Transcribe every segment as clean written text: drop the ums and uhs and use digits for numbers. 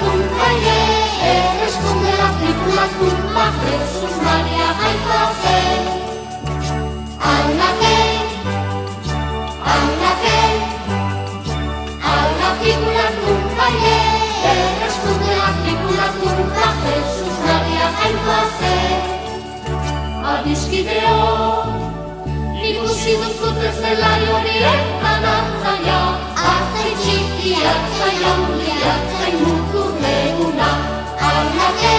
tumba, responde la tumba, Jesús, María, y José. Alla que, tumba, responde la tumba, Jesús, María, y José. Adiskideon, ikusi duzu zelai horietan atzaia, atzai txiki, atzai handi, atzai mutur leguna. Aldake,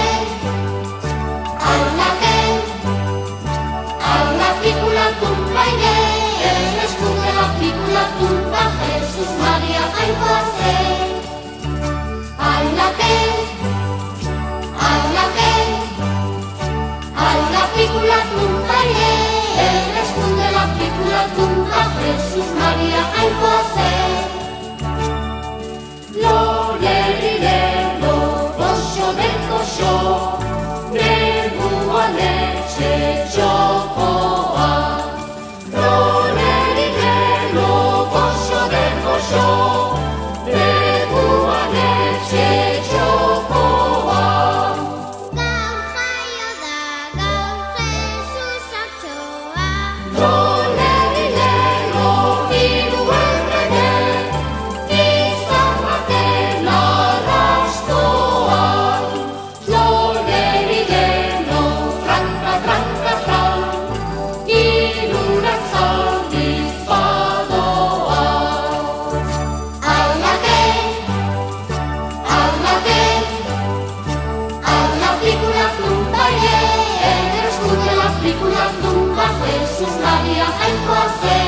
pikula tumba responde la pikula tumba, Jesús, María, y José. Aldake, pikula tumba responde la pikula tumba, Jesús, María, y José. Lo lerirelo, kosho de kosho, negua leche chocoa. Lo lerirelo, kosho de kosho, negua leche chocoa. Jesús, María, y José.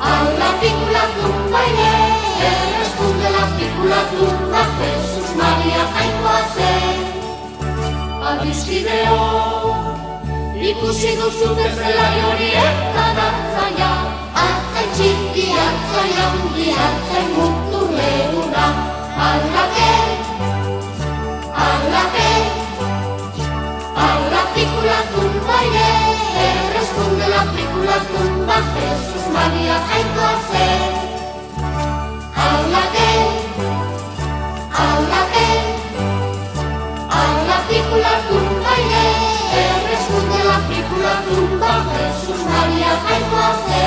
Alla pikula tumba, responde la pikula tumba, Jesús, María, y José. Adiskideon, ikusi duzu zelai horietan atzaia, atzai txiki, atzai handi, atzai mutur leguna. Alla pikula tumba, responde la pikula tumba, Jesús, María, y José. Alla pikula tumba, responde la pikula tumba, Jesús, María, y José.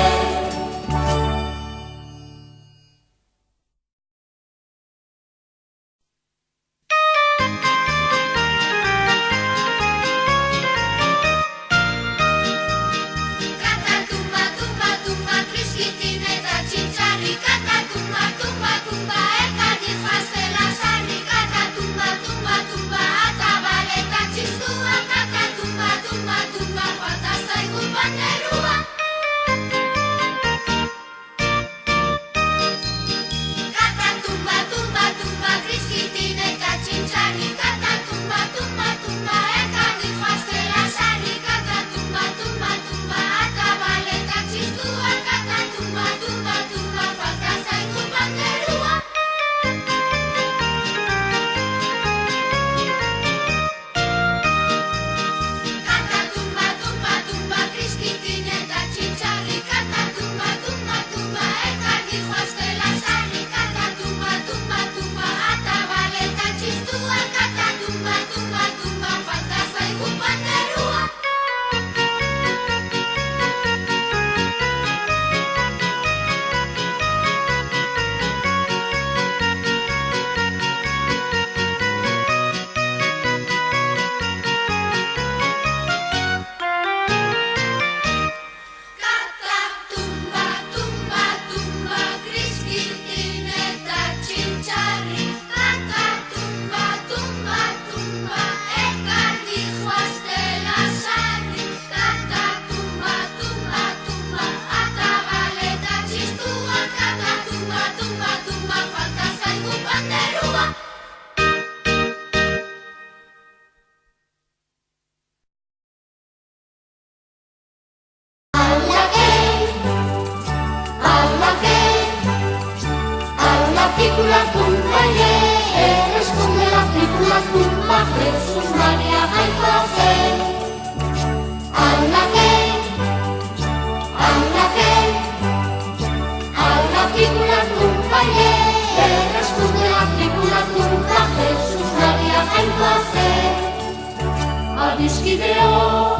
adiskideok.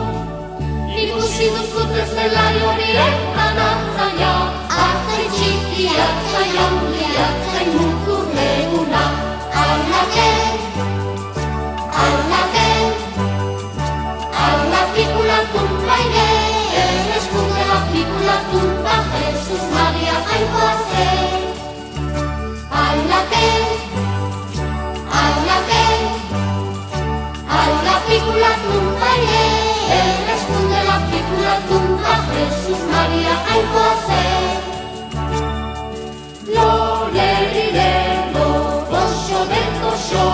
Ikusi duzute zelai horietan atzaia, atzai txiki, atzai handi, atzai mutur leguna. La pícula tumba ire, erreskunde la pícula tumba, Jesus Maria jainkoa zen. La pícula tumba ire, erreskunde la pícula tumba, Jesus Maria jainkoa zen. Lo lerire, lo goxo den goxo,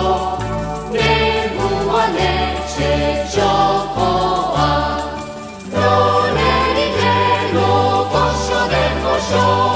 neguan etxe txokoa. Lo lerire, lo goxo den goxo,